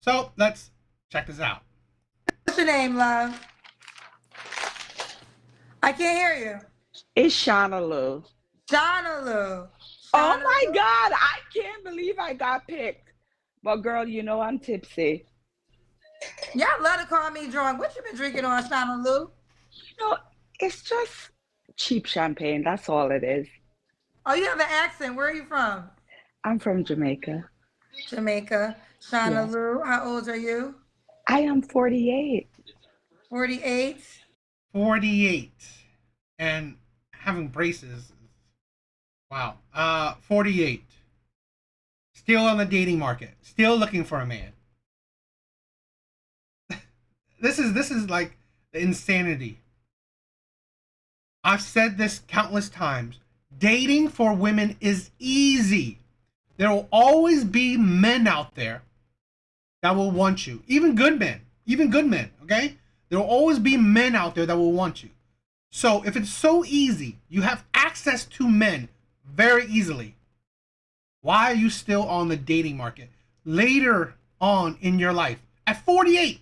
So let's check this out. What's your name, love? I can't hear you. It's Shauna Lou. Shauna Lou. Oh Shauna my Lou. God, I can't believe I got picked. But girl, you know I'm tipsy. Y'all love to call me drunk. What you been drinking on, Shauna Lou? You know, it's just cheap champagne. That's all it is. Oh, you have an accent. Where are you from? I'm from Jamaica. Jamaica. Shauna Yes. Lou. How old are you? I am 48. 48. 48 and having braces. Wow. 48. Still on the dating market. Still looking for a man. This is like the insanity. I've said this countless times. Dating for women is easy. There will always be men out there that will want you. Even good men. Even good men, okay? There will always be men out there that will want you. So if it's so easy, you have access to men very easily. Why are you still on the dating market later on in your life at 48?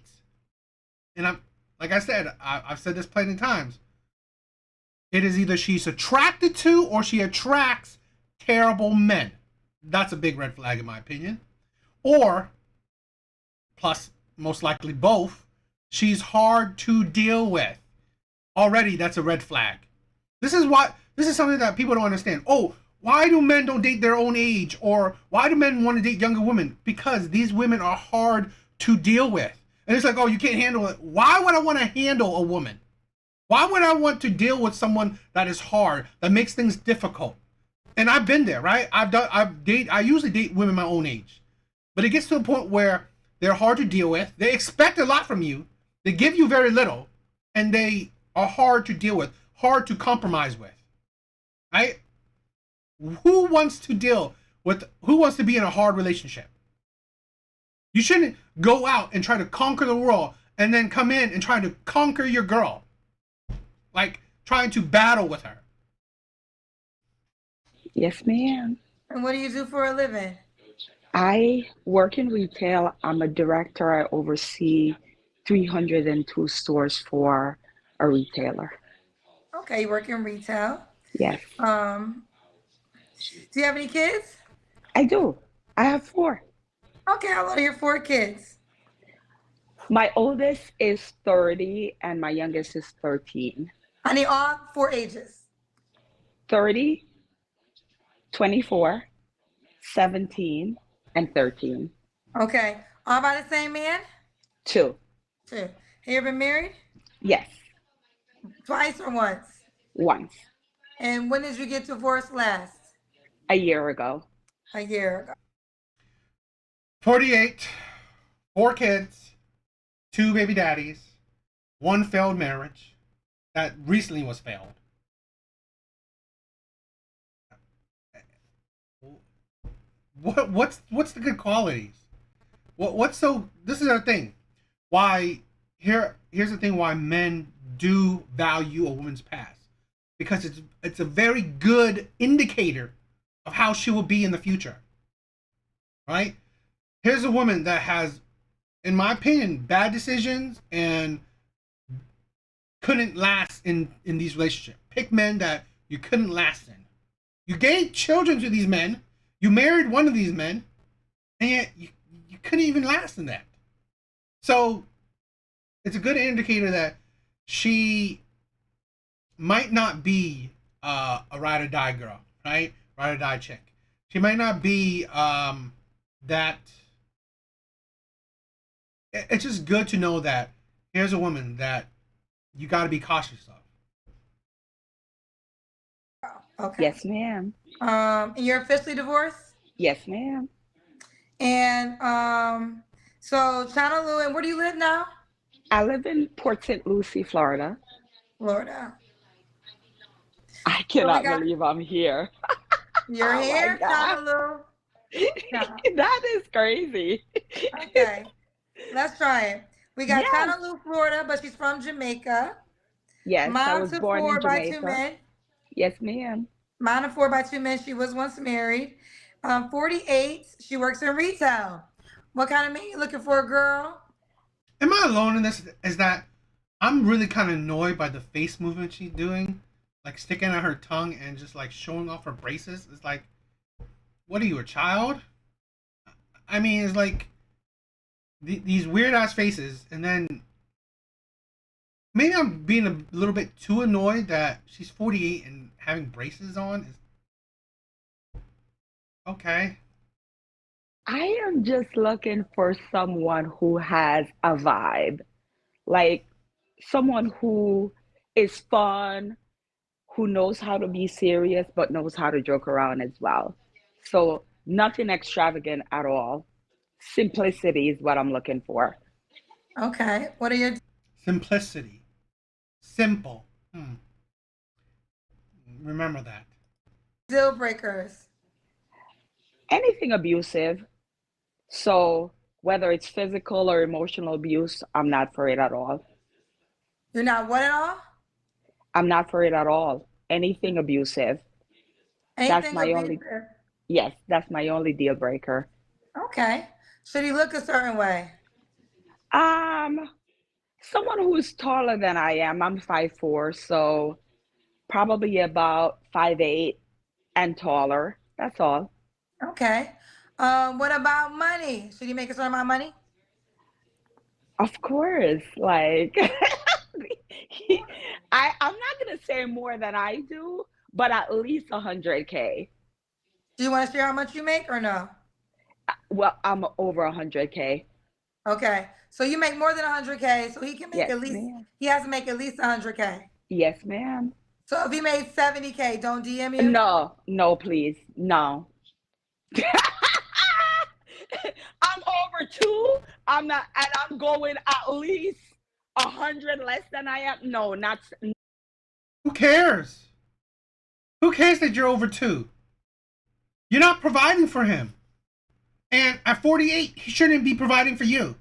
And I'm like I said, I've said this plenty of times. It is either she's attracted to or she attracts terrible men. That's a big red flag in my opinion. Or plus most likely both, she's hard to deal with. Already that's a red flag. This is something that people don't understand. Oh, why do men don't date their own age? Or why do men want to date younger women? Because these women are hard to deal with. And it's like, oh, you can't handle it. Why would I want to handle a woman? Why would I want to deal with someone that is hard, that makes things difficult? And I've been there, right? I usually date women my own age. But it gets to a point where they're hard to deal with. They expect a lot from you. They give you very little, and they are hard to deal with, hard to compromise with. Right? Who wants to deal with who wants to be in a hard relationship? You shouldn't go out and try to conquer the world and then come in and try to conquer your girl. Like trying to battle with her. Yes, ma'am. And what do you do for a living? I work in retail. I'm a director. I oversee 302 stores for a retailer. Okay, you work in retail. Yes, Um, do you have any kids? I do. I have four. Okay, how old are your four kids? My oldest is 30 and my youngest is 13. I need all four ages. 30, 24, 17, and 13. Okay, all by the same man? Two. Two. Have you ever been married? Yes, Twice or once? once. And when did you get divorced last? A year ago. A year ago. 48, 4 kids, 2 baby daddies, 1 failed marriage that recently was failed. What's the good qualities? What's so this is our thing. Why here's the thing why men do value a woman's past. Because it's a very good indicator of how she will be in the future. Right? Here's a woman that has, in my opinion, bad decisions and couldn't last in these relationships. Pick men that you couldn't last in. You gave children to these men. You married one of these men, and yet you couldn't even last in that. So it's a good indicator that she might not be a ride or die girl, right? Ride or die chick. She might not be that. It's just good to know that here's a woman that you got to be cautious of. Okay. Yes, ma'am. And you're officially divorced? Yes, ma'am. And so China Lou, and where do you live now? I live in Port St. Lucie, Florida. Florida. I So we cannot got believe I'm here. your Oh my hair, God. China Lou. Yeah. That is crazy. Okay. Let's try it. We got Yes. China Lou, Florida, but she's from Jamaica. Yes, I Mom was to born in four by two Jamaica. men. Yes, ma'am. Mom to four by two men. She was once married. 48. She works in retail. What kind of man you looking for, girl? Am I alone in this? Is that I'm really kind of annoyed by the face movement she's doing, like sticking out her tongue and just like showing off her braces. It's like, what are you, a child? I mean, it's like these weird ass faces, and then maybe I'm being a little bit too annoyed that she's 48 and having braces on. Is okay. I am just looking for someone who has a vibe, like someone who is fun, who knows how to be serious, but knows how to joke around as well. So nothing extravagant at all. Simplicity is what I'm looking for. Okay. What are your Simplicity, simple. Remember that. deal breakers? Anything abusive. So whether it's physical or emotional abuse, I'm not for it at all. You're not what at all? I'm not for it at all. Anything abusive. That's Anything my only, abusive? yes, that's my only deal breaker. Okay. Should he look a certain way? Um, Someone who's taller than I am. I'm 5'4", so probably about 5'8" and taller. That's all. Okay. What about money? Should he make a certain amount of money? Of course, like he, I'm not gonna say more than I do, but at least 100K. Do you want to share how much you make or no? Well, I'm over 100K. Okay. So you make more than 100K, so he can make Yes, at least, ma'am. he has to make at least 100K. Yes, ma'am. So if he made 70K, don't DM you? No, no, please, no. I'm over two. I'm not, and I'm going at least 100 less than I am. No, not. Who cares? Who cares that you're over two? You're not providing for him. And at 48, he shouldn't be providing for you.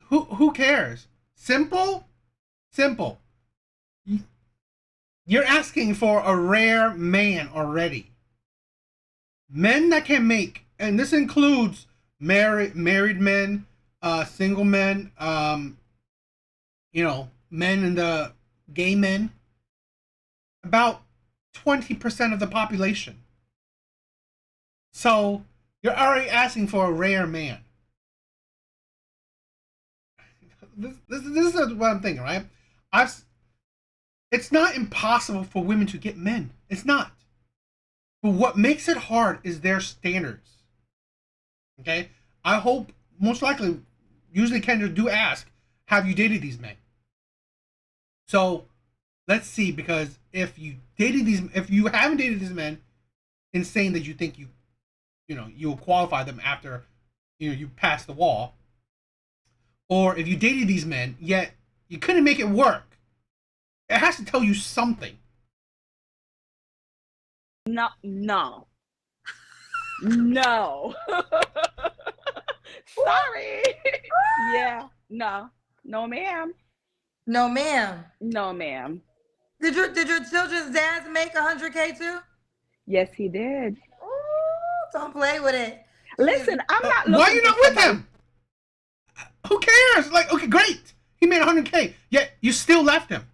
Who cares? Simple? Simple. You're asking for a rare man already. Men that can make, and this includes married men, single men, men in the gay men, about 20% of the population. So you're already asking for a rare man. This is what I'm thinking, right? It's not impossible for women to get men. It's not. But what makes it hard is their standards. Okay? I hope, most likely, usually Kendra do ask, have you dated these men? So let's see, because if you haven't dated these men, in saying that you think you'll qualify them after you pass the wall, or if you dated these men yet you couldn't make it work, it has to tell you something. No, no, no. Sorry. Yeah, no, no, ma'am. No, ma'am. No, ma'am. Did your children's dads make 100K too? Yes, he did. Ooh, don't play with it. Listen, I'm not Why are looking you for not with somebody. him? Who cares? Like, okay, great. He made 100K, yet you still left him.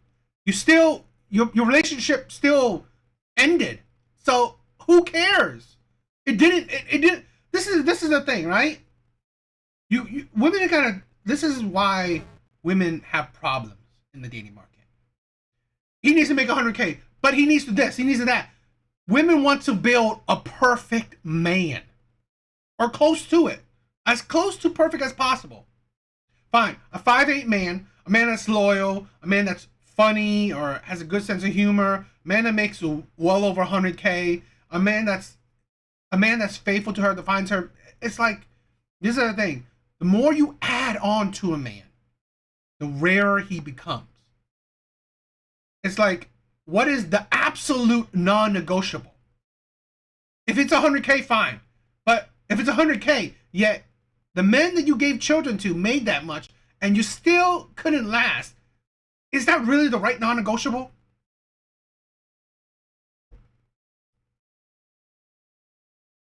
You still your relationship still ended. So who cares? It didn't. It didn't. This is the thing, right? You women are kind of. This is why women have problems in the dating market. He needs to make 100K, but he needs to this. He needs to that. Women want to build a perfect man, or close to it, as close to perfect as possible. Fine, a 5'8" man, a man that's loyal, a man that's funny or has a good sense of humor, a man that makes well over 100K, a man that's faithful to her, that finds her. It's like, this is the thing. The more you add on to a man, the rarer he becomes. It's like, what is the absolute non-negotiable? If it's 100K, fine. But if it's 100K, yet the men that you gave children to made that much, and you still couldn't last, is that really the right non-negotiable?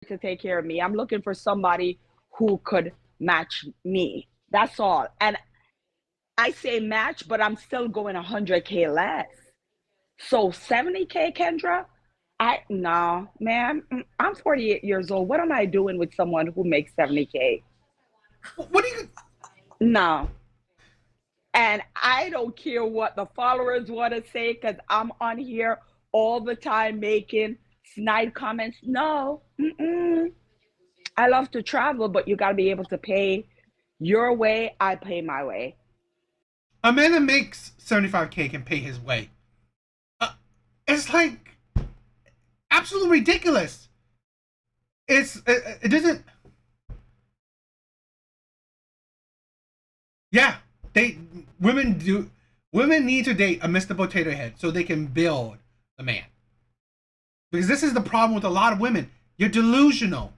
To take care of me. I'm looking for somebody who could match me. That's all. And I say match, but I'm still going 100K less. So 70K, Kendra? I no, man. I'm 48 years old. What am I doing with someone who makes 70K? What do you? No. And I don't care what the followers want to say because I'm on here all the time making snide comments. No. I love to travel, but you got to be able to pay your way. I pay my way. A man that makes 75K can pay his way. It's like absolutely ridiculous. It doesn't. Yeah, women need to date a Mr. Potato Head so they can build the man. Because this is the problem with a lot of women. You're delusional.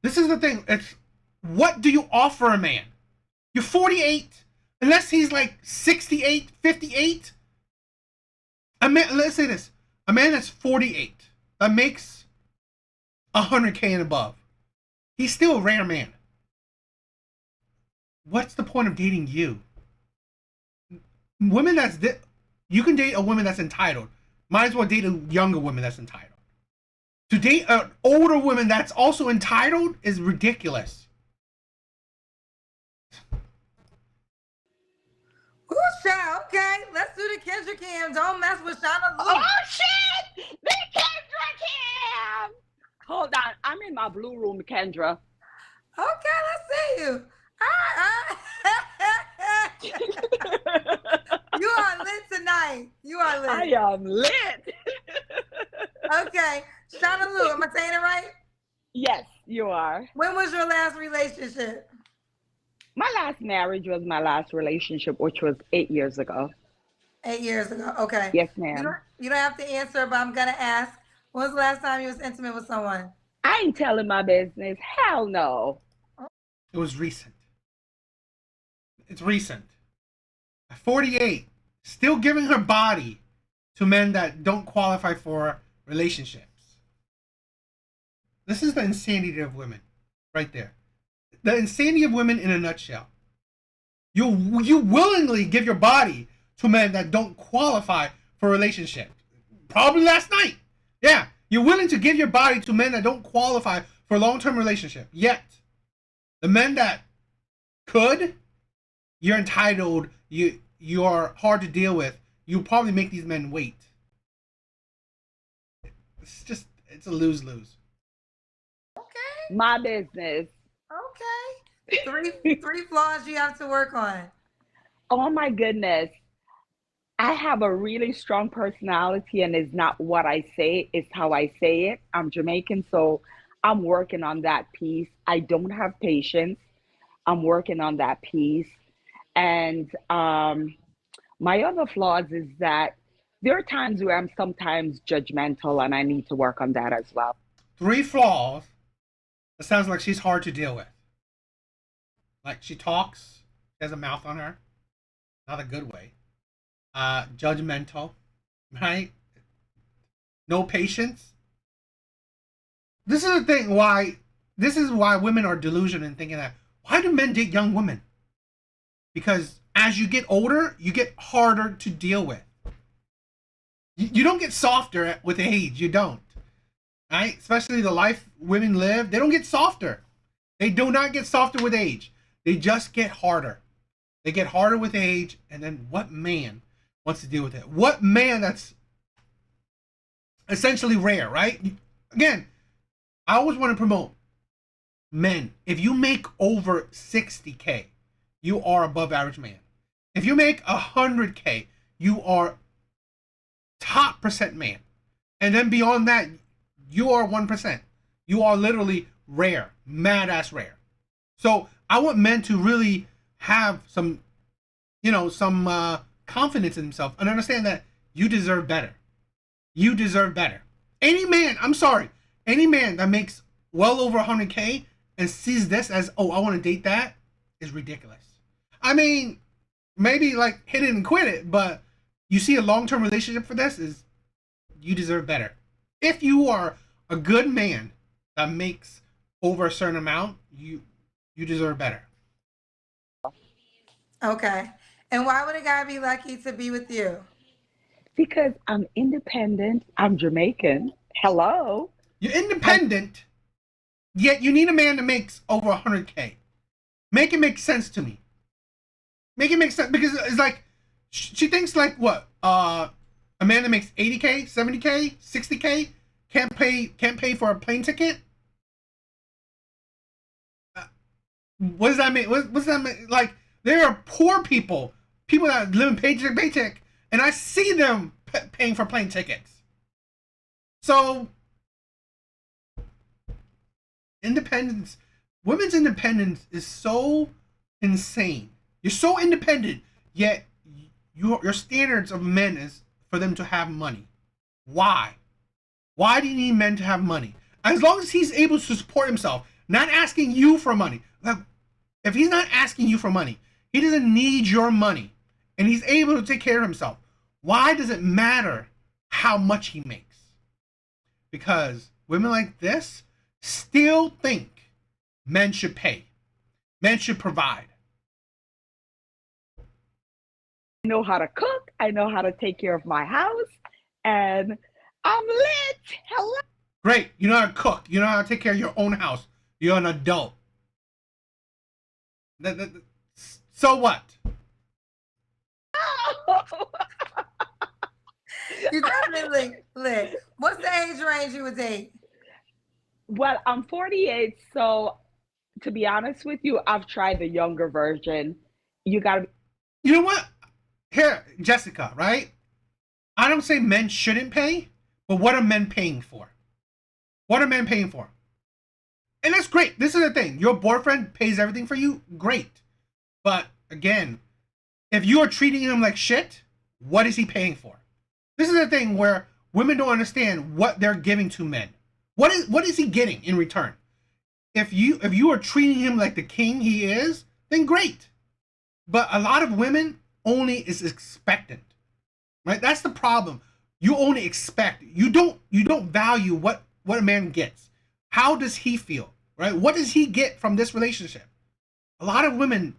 This is the thing. It's what do you offer a man? You're 48, unless he's like 68, 58. A man, let's say this. A man that's 48 that makes 100K and above. He's still a rare man. What's the point of dating you? Women you can date a woman that's entitled. Might as well date a younger woman that's entitled. To date an older woman that's also entitled is ridiculous. Ooh, child. Okay, let's do the Kendra Cam. Don't mess with Shauna Lou. Oh shit! The Kendra Cam! Hold on, I'm in my blue room, Kendra. Okay, let's see you. You are lit tonight. You are lit. I am lit. Okay, Shauna Lou, am I saying it right? Yes, you are. When was your last relationship? My last marriage was my last relationship, which was 8 years ago. 8 years ago. Okay. Yes, ma'am. You don't have to answer, but I'm gonna ask. When was the last time you was intimate with someone? I ain't telling my business. Hell no. It was recent. It's recent. At 48, still giving her body to men that don't qualify for relationships. This is the insanity of women, right there. The insanity of women in a nutshell. You willingly give your body to men that don't qualify for a relationship. Probably last night. Yeah, you're willing to give your body to men that don't qualify for a long-term relationship. Yet, the men that could, you're entitled, you're hard to deal with. You probably make these men wait. It's a lose-lose. Okay. My business. Okay. Three flaws you have to work on. Oh my goodness. I have a really strong personality, and it's not what I say, it's how I say it. I'm Jamaican, so I'm working on that piece. I don't have patience. I'm working on that piece. And my other flaws is that there are times where I'm sometimes judgmental, and I need to work on that as well. 3 flaws. It sounds like she's hard to deal with. Like she talks, she has a mouth on her. Not a good way. Judgmental, right? No patience. This is the thing this is why women are delusional in thinking that why do men date young women? Because as you get older, you get harder to deal with. You don't get softer with age. You don't. Right? Especially the life women live, they don't get softer. They do not get softer with age. They just get harder. They get harder with age, and then what man wants to deal with it? What man that's essentially rare, right? Again, I always want to promote men. If you make over 60K, you are above average man. If you make 100K, you are top percent man. And then beyond that, you are 1%. You are literally rare, mad ass rare. So I want men to really have some confidence in themselves and understand that you deserve better. You deserve better. Any man that makes well over 100K and sees this as, oh, I want to date that, is ridiculous. I mean, maybe like hit it and quit it, but you see a long-term relationship for this is you deserve better. If you are a good man that makes over a certain amount, you deserve better. Okay. And why would a guy be lucky to be with you? Because I'm independent. I'm Jamaican. Hello. You're I independent, yet you need a man that makes over 100K. Make it make sense to me. Make it make sense because it's like she thinks like what? A man that makes 80K, 70K, 60K can't pay for a plane ticket. Uh, what does that mean? What's that mean? Like there are poor people, people that live in paycheck to paycheck, and I see them paying for plane tickets. So independence, women's independence is so insane. You're so independent, yet your standards of men is for them to have money. Why? Why do you need men to have money? As long as he's able to support himself, not asking you for money. Like, if he's not asking you for money, he doesn't need your money, and he's able to take care of himself. Why does it matter how much he makes? Because women like this still think men should pay, men should provide. know how to cook. I know how to take care of my house, and I'm lit. Hello. Great, you know how to cook, you know how to take care of your own house. You're an adult. So what? You definitely lit. What's the age range you would date? Well, I'm 48, so to be honest with you, I've tried the younger version. You gotta You know what? Here, Jessica, right? I don't say men shouldn't pay, but what are men paying for? What are men paying for? And that's great. This is the thing. Your boyfriend pays everything for you. Great. But again, if you are treating him like shit, what is he paying for? This is the thing where women don't understand what they're giving to men. What is he getting in return? If you are treating him like the king he is, then great. But a lot of women only is expectant. Right? That's the problem. You only expect. You don't value what a man gets. How does he feel? Right? What does he get from this relationship? A lot of women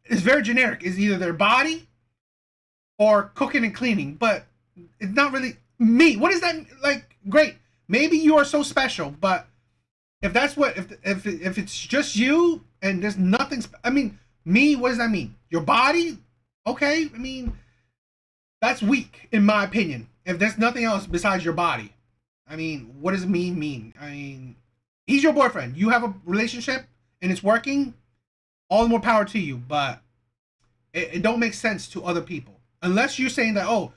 is very generic. Is either their body or cooking and cleaning, but it's not really me. What is that like? Great. Maybe you are so special, but if that's what if it's just you and there's nothing I mean, me, what does that mean? Your body? Okay. I mean, that's weak in my opinion. If there's nothing else besides your body. I mean, what does mean? I mean, he's your boyfriend. You have a relationship and it's working. All the more power to you, but it don't make sense to other people unless you're saying that, oh,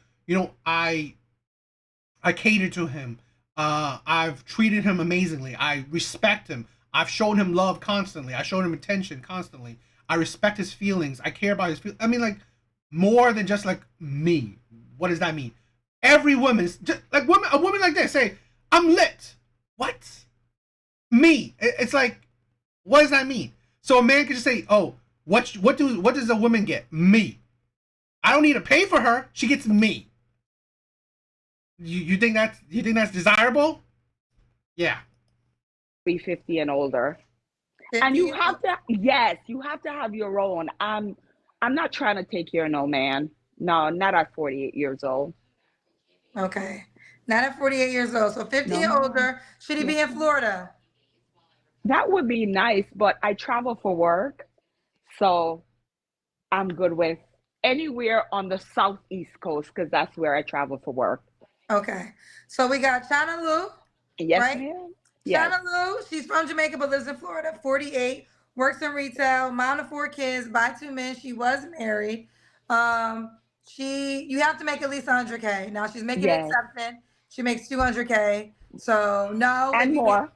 I cater to him. I've treated him amazingly. I respect him. I've shown him love constantly. I showed him attention constantly. I respect his feelings. I care about his feelings. I mean, like, more than just like me. What does that mean? Every woman is just like a woman like this say, "I'm lit." What? Me? It's like, what does that mean? So a man can just say, "Oh, what does a woman get? Me. I don't need to pay for her. She gets me." You think that's desirable? Yeah. be 50 and older. And 50? you have to, yes, you have to have your own. I'm not trying to take care of no man. No, not at 48 years old. Okay. Not at 48 years old. So 50 No, and ma'am. older. Should he Yes, be in ma'am. Florida? That would be nice, but I travel for work, so I'm good with anywhere on the southeast coast because that's where I travel for work. Okay. So we got China Lou, Yes, right? ma'am. Yes. China Lou, she's from Jamaica but lives in Florida, 48, works in retail, mom of 4 kids, by 2 men. She was married. You have to make at least 100K. Now she's making Yes. exception. She makes 200K. So no, if And you make more.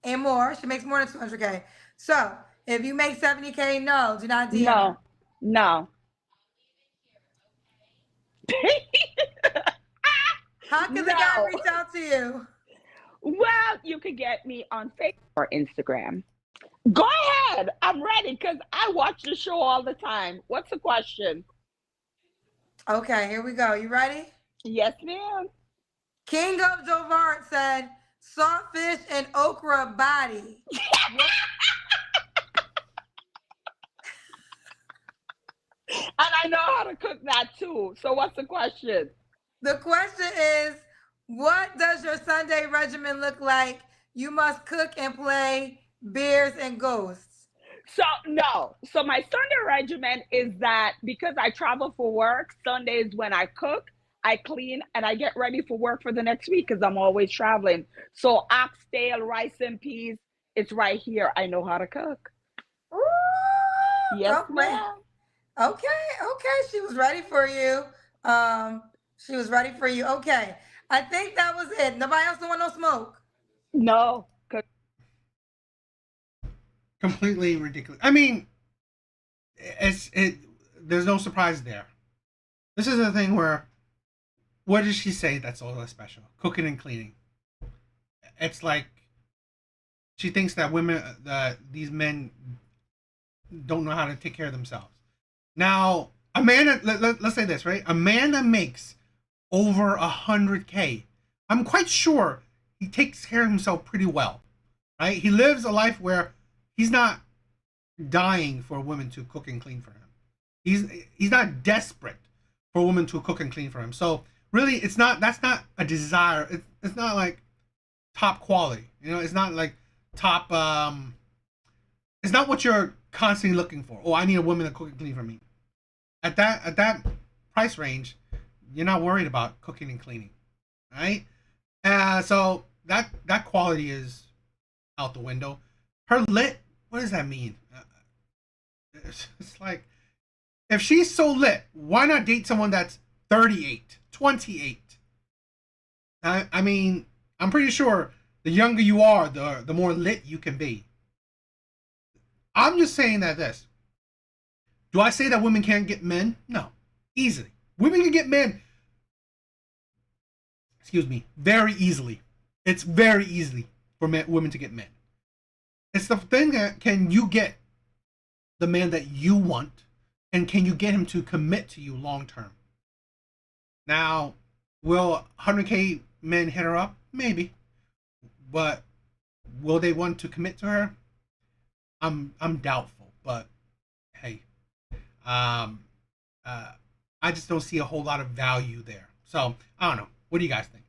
and more, she makes more than 200K. So if you make 70K, no, do not DM her. No, no. How can the guy No. reach out to you? Well, you could get me on Facebook or Instagram. Go ahead. I'm ready because I watch the show all the time. What's the question? Okay, here we go. You ready? Yes, ma'am. King of Jovart said, saltfish and okra body. What- And I know how to cook that too. So what's the question? The question is, what does your Sunday regimen look like? You must cook and play bears and ghosts. So no. So my Sunday regimen is that because I travel for work, Sundays when I cook, I clean and I get ready for work for the next week because I'm always traveling. So oxtail, rice and peas, it's right here. I know how to cook. Ooh, Yes, okay. ma'am. Okay. She was ready for you. She was ready for you. Okay. I think that was it. Nobody else don't want no smoke. No. Completely ridiculous. I mean, it. There's no surprise there. This is the thing where, what does she say that's all that special? Cooking and cleaning. It's like she thinks that women, that these men, don't know how to take care of themselves. Now, a man, let's say this, right? A man that makes over 100K, I'm quite sure he takes care of himself pretty well, right? He lives a life where he's not dying for a woman to cook and clean for him. He's not desperate for a woman to cook and clean for him. So really, that's not a desire. It's not like top quality. It's not like top. It's not what you're constantly looking for. Oh, I need a woman to cook and clean for me. At that price range, you're not worried about cooking and cleaning, right? So that quality is out the window. Her lit. What does that mean? It's like, if she's so lit, why not date someone that's 38, 28? I mean, I'm pretty sure the younger you are, the more lit you can be. I'm just saying that this. Do I say that women can't get men? No. Easily. Women can get men, excuse me, very easily. It's very easy for women to get men. It's the thing that, can you get the man that you want, and can you get him to commit to you long term? Now, will 100K men hit her up? Maybe. But will they want to commit to her? I'm doubtful, but hey, I just don't see a whole lot of value there. So I don't know. What do you guys think?